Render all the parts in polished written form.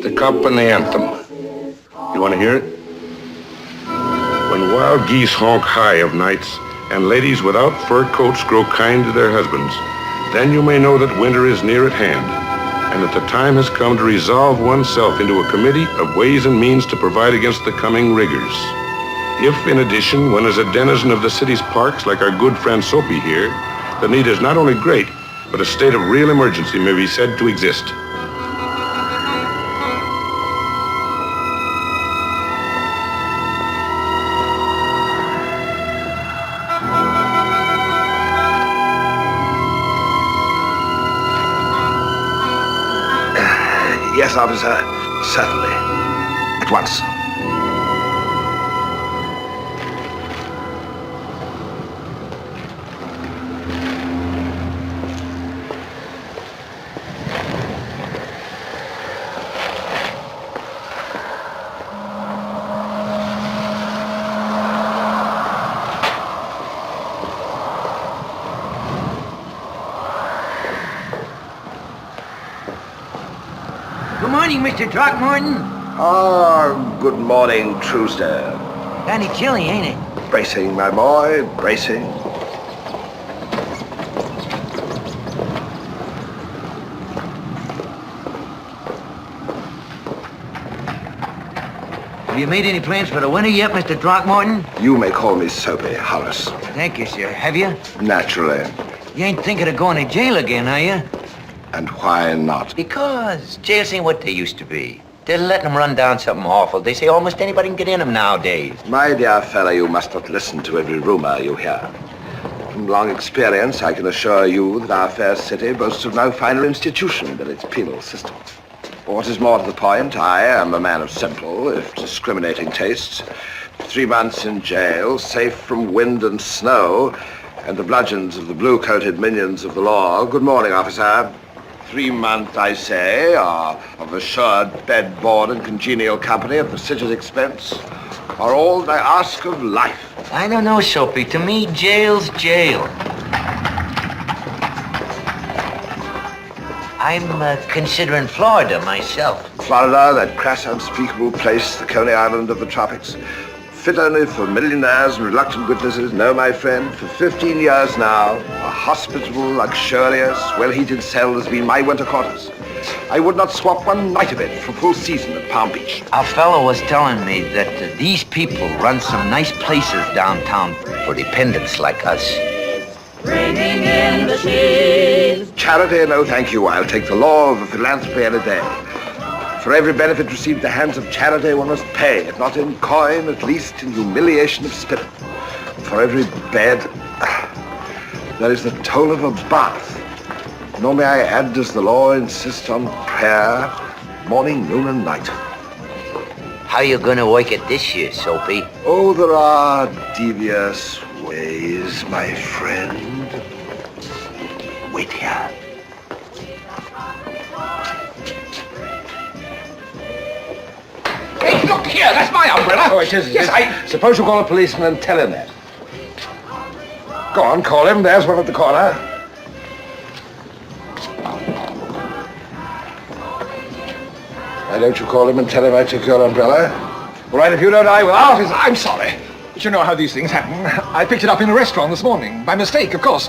the cup and the anthem. You want to hear it? When wild geese honk high of nights and ladies without fur coats grow kind to their husbands, then you may know that winter is near at hand and that the time has come to resolve oneself into a committee of ways and means to provide against the coming rigors. If, in addition, one is a denizen of the city's parks like our good friend Soapy here, the need is not only great, but a state of real emergency may be said to exist. Yes, officer. Certainly. At once. Good morning, Mr. Throckmorton. Ah, good morning, Truesdale. Danny chilly, ain't it? Bracing, my boy, bracing. Have you made any plans for the winter yet, Mr. Throckmorton? You may call me Soapy, Horace. Thank you, sir. Have you? Naturally. You ain't thinking of going to jail again, are you? And why not? Because jails ain't what they used to be. They're letting them run down something awful. They say almost anybody can get in them nowadays. My dear fellow, you must not listen to every rumor you hear. From long experience, I can assure you that our fair city boasts of no finer institution than its penal system. What is more to the point, I am a man of simple, if discriminating tastes. 3 months in jail, safe from wind and snow, and the bludgeons of the blue-coated minions of the law. Good morning, officer. 3 months, I say, of assured bed, board, and congenial company at the city's expense are all I ask of life. I don't know, Soapy. To me, jail's jail. I'm considering Florida myself. Florida, that crass, unspeakable place, the Coney Island of the tropics. Fit only for millionaires and reluctant witnesses. No, my friend, for 15 years now, a hospitable, luxurious, well-heated cell has been my winter quarters. I would not swap one night of it for full season at Palm Beach. Our fellow was telling me that these people run some nice places downtown for dependents like us. Bringing in the cheese. Charity, no thank you. I'll take the law of philanthropy any day. For every benefit received at the hands of charity, one must pay, if not in coin, at least in humiliation of spirit. For every bed, there is the toll of a bath. Nor may I add, does the law insist on prayer, morning, noon, and night. How you gonna work it this year, Soapy? Oh, there are devious ways, my friend. Wait here. Hey, look here, that's my umbrella. Oh, it is. Yes, I... Suppose you call a policeman and tell him that. Go on, call him. There's one at the corner. Why don't you call him and tell him I took your umbrella? All right, if you don't, I will. Officer, I'm sorry. But you know how these things happen. I picked it up in a restaurant this morning. By mistake, of course.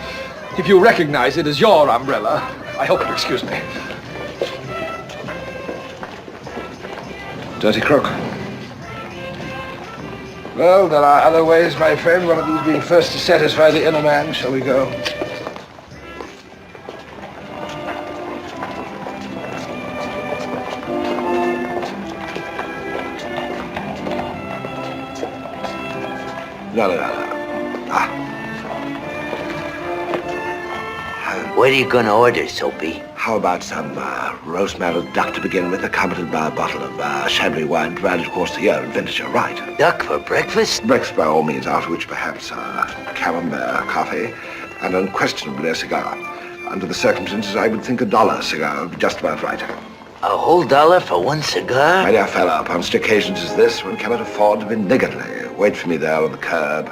If you recognize it as your umbrella, I hope you'll excuse me. Dirty crook. Well, there are other ways, my friend. One of these being first to satisfy the inner man. Shall we go? No. What are you gonna order, Soapy? How about some roast marrow duck to begin with, accompanied by a bottle of Chablis wine, provided, of course, the year and vintage are right. Duck for breakfast? Breakfast by all means, after which perhaps camembert coffee and unquestionably a cigar. Under the circumstances, I would think $1 cigar would be just about right. A whole $1 for one cigar? My dear fellow, upon such occasions as this, one cannot afford to be niggardly. Wait for me there on the curb.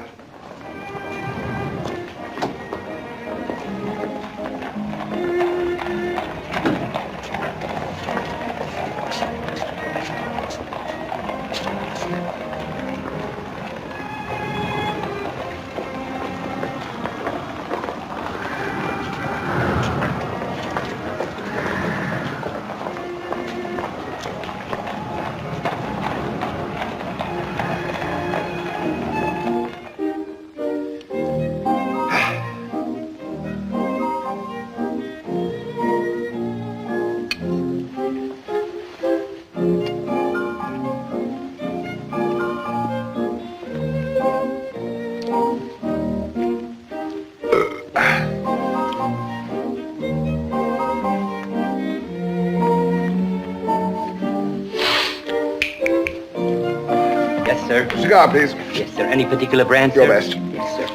Yes, sir. Cigar, please. Yes, sir. Any particular brand, Your sir? best. Yes, sir.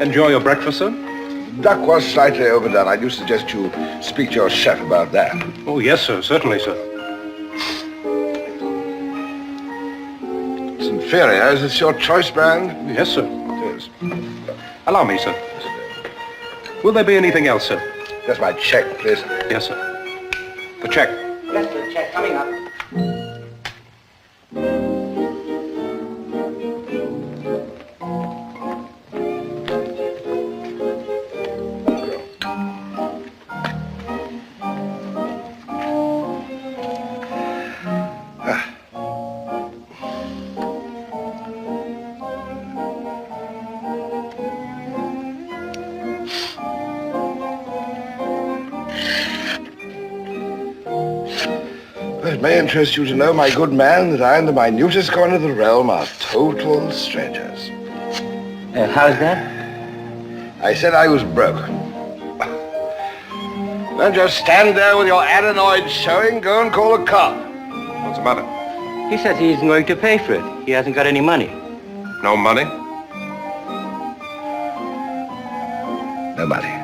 Enjoy your breakfast, sir? Duck was slightly overdone. I do suggest you speak to your chef about that. Oh, yes, sir. Certainly, sir. It's inferior. Is this your choice brand? Yes, sir. It is. Allow me, sir. Will there be anything else, sir? Just my check, please. Yes, sir. The check. Yes, sir. Check coming up. It may interest you to know, my good man, that I and the minutest coin of the realm are total strangers. How's that? I said I was broke. Don't just stand there with your adenoid showing. Go and call a cop. What's the matter? He says he isn't going to pay for it. He hasn't got any money. No money? No money.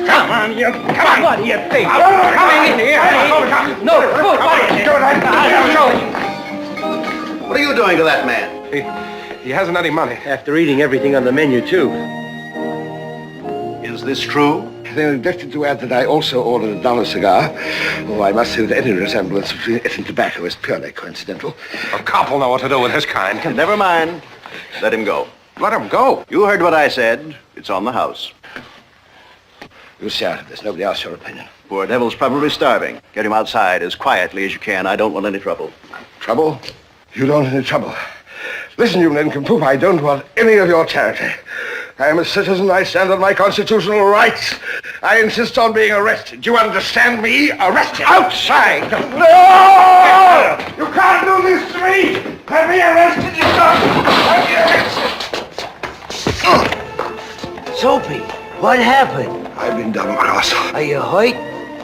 Come on, you. Come on. What do you think? Coming in here. No, what What are you doing to that man? He hasn't any money. After eating everything on the menu, too. Is this true? They neglected to add that I also ordered a dollar cigar. Oh, I must say that any resemblance between it and tobacco is purely coincidental. A cop will know what to do with his kind. Never mind. Let him go. Let him go. You heard what I said. It's on the house. You see out of this. Nobody asks your opinion. Poor devil's probably starving. Get him outside as quietly as you can. I don't want any trouble. Trouble? You don't want any trouble. Listen, you nincompoop, I don't want any of your charity. I am a citizen. I stand on my constitutional rights. I insist on being arrested. Do you understand me? Arrested. Outside! No! You can't do this to me! Have me arrested, you son! Have me arrested! Soapy, what happened? I've been double-crossed. Are you hurt?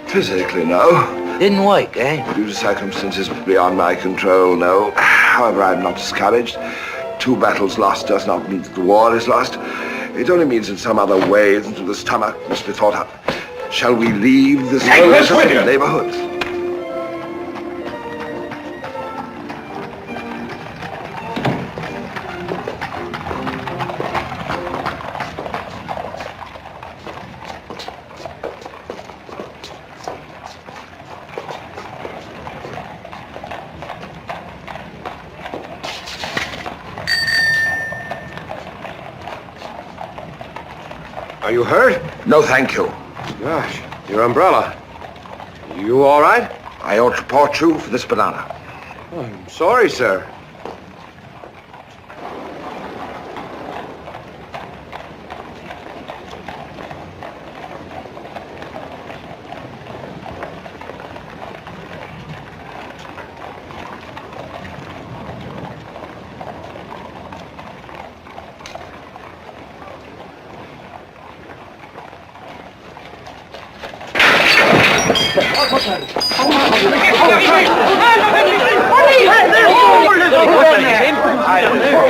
Physically, no. Didn't work, eh? Due to circumstances beyond my control, no. However, I'm not discouraged. 2 battles lost does not mean that the war is lost. It only means that some other way into the stomach must be thought up. Shall we leave this neighborhood? Are you hurt? No, thank you. Gosh, your umbrella. You all right? I ought to report you for this banana. Oh, I'm sorry, sir.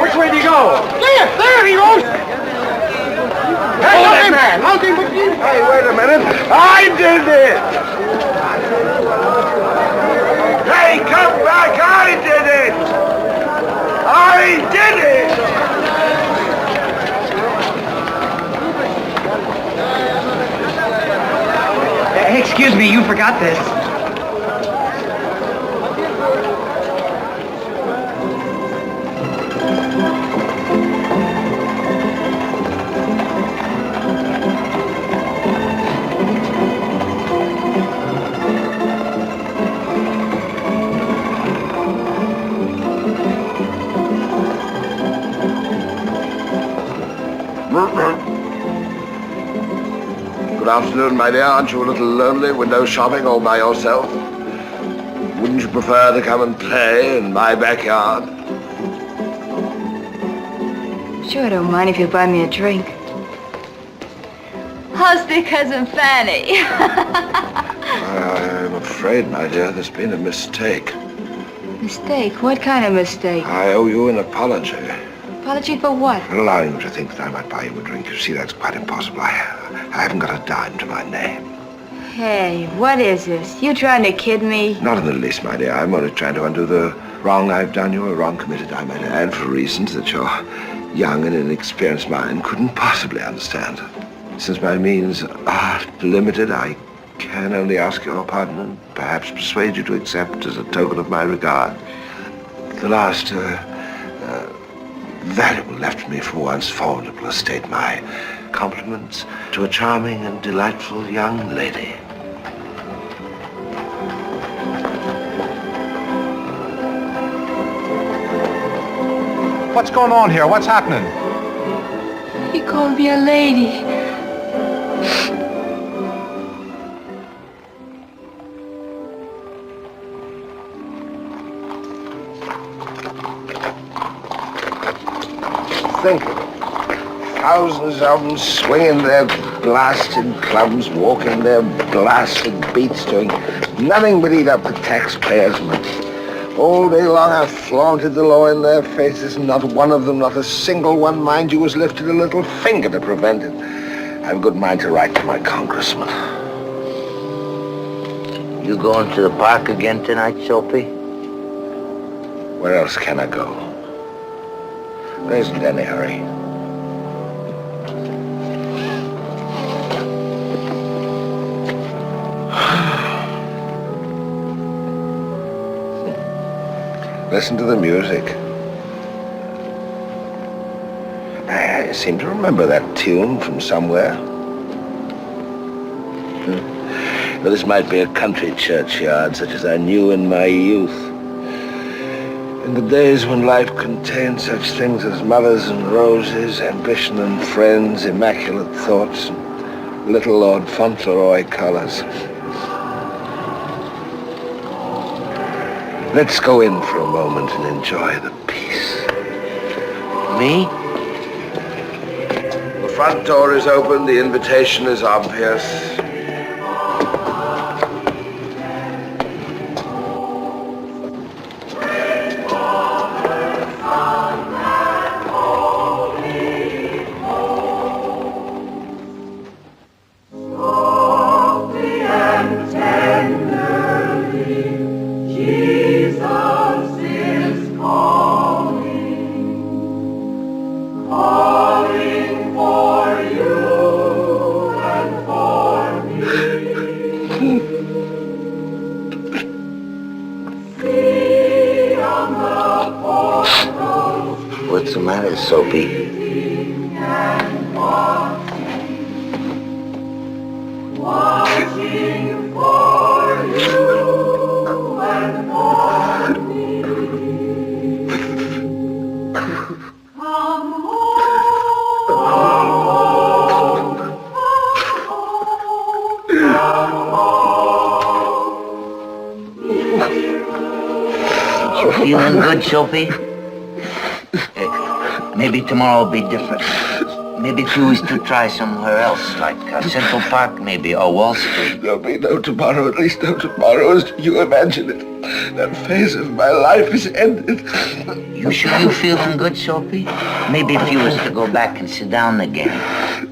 Which way do you go? There he goes! Hey, man! Hey, wait a minute. I did it! Hey, come back! I did it! I did it! Excuse me, you forgot this. Good afternoon, my dear. Aren't you a little lonely window shopping all by yourself? Wouldn't you prefer to come and play in my backyard? Sure, I don't mind if you buy me a drink. How's dear Cousin Fanny? I'm afraid, my dear, there's been a mistake. Mistake? What kind of mistake? I owe you an apology. Apology for what? For allowing you to think that I might buy you a drink. You see, that's quite impossible. I haven't got a dime to my name. Hey, what is this? You trying to kid me? Not in the least, my dear. I'm only trying to undo the wrong I've done you, a wrong committed, I might add, for reasons that your young and inexperienced mind couldn't possibly understand. Since my means are limited, I can only ask your pardon and perhaps persuade you to accept as a token of my regard the last, valuable left to me from once formidable estate, my compliments to a charming and delightful young lady. What's going on here? What's happening? He called me a lady. Think of it. Thousands of them swinging their blasted clubs, walking their blasted beats, doing nothing but eat up the taxpayers' money. All day long I've flaunted the law in their faces, and not one of them, not a single one, mind you, has lifted a little finger to prevent it. I've a good mind to write to my congressman. You going to the park again tonight, Soapy? Where else can I go? There isn't any hurry. Listen to the music. I seem to remember that tune from somewhere. But this might be a country churchyard such as I knew in my youth. In the days when life contained such things as mothers and roses, ambition and friends, immaculate thoughts, and little Lord Fauntleroy colours. Let's go in for a moment and enjoy the peace. Me? The front door is open, the invitation is obvious. What's the matter, Soapy? You feeling good, Soapy? Maybe tomorrow will be different. Maybe if you was to try somewhere else, like Central Park maybe, or Wall Street. There'll be no tomorrow, at least no tomorrow as you imagine it. That phase of my life is ended. You sure you feeling good, Soapy? Maybe if you was to go back and sit down again.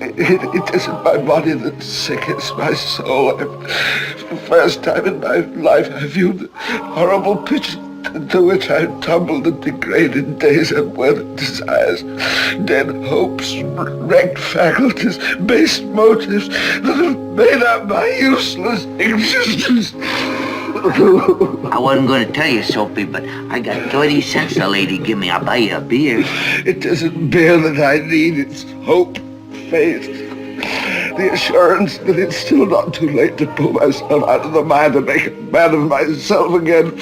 It isn't my body that's sick, it's my soul. For the first time in my life, I viewed the horrible pitch into which I tumbled and degraded days, unwedded desires, dead hopes, wrecked faculties, base motives that have made up my useless existence. I wasn't going to tell you, Soapy, but I got 30 cents a lady give me. I'll buy you a beer. It isn't beer that I need, it's hope, faith, the assurance that it's still not too late to pull myself out of the mire, to make a man of myself again,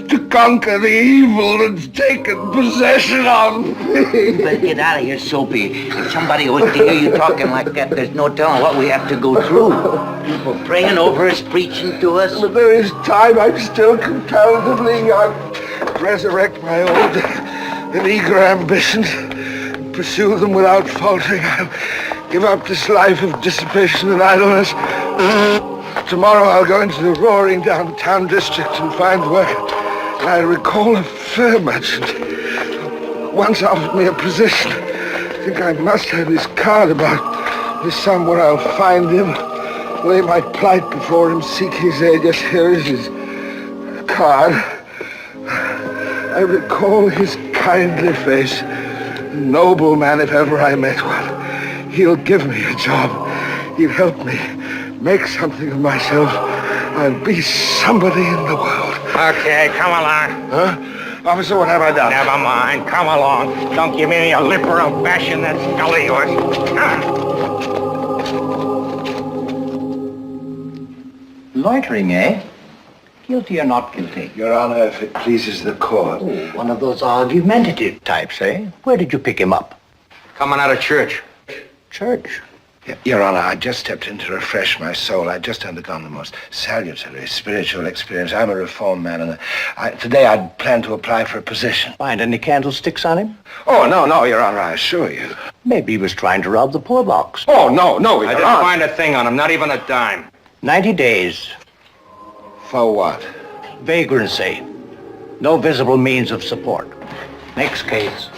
to conquer the evil that's taken possession of me. You better get out of here, Soapy. If somebody was to hear you talking like that, there's no telling what we have to go through. People praying over us, preaching to us. But there is time. I'm still comparatively young. Resurrect my old and eager ambitions, pursue them without faltering. I'll give up this life of dissipation and idleness. Tomorrow I'll go into the roaring downtown district and find work. And I recall a fur merchant once offered me a position. I think I must have his card about. There's somewhere I'll find him, lay my plight before him, seek his aid. Yes, here is his card. I recall his kindly face. Noble man, if ever I met one. He'll give me a job. He'll help me make something of myself. I'll be somebody in the world. Okay, come along. Huh? Officer, what have I done? Never mind. Come along. Don't give me a lip or a bash in that skull of yours. Loitering, eh? Guilty or not guilty? Your Honor, if it pleases the court. Oh, one of those argumentative types, eh? Where did you pick him up? Coming out of church. Church. Your Honor, I just stepped in to refresh my soul. I'd just undergone the most salutary spiritual experience. I'm a reformed man, and today I'd planned to apply for a position. Find any candlesticks on him? Oh, no, Your Honor, I assure you. Maybe he was trying to rob the poor box. Oh, no, I Your didn't Honor. find a thing on him, not even a dime. 90 days. For what? Vagrancy. No visible means of support. Next case.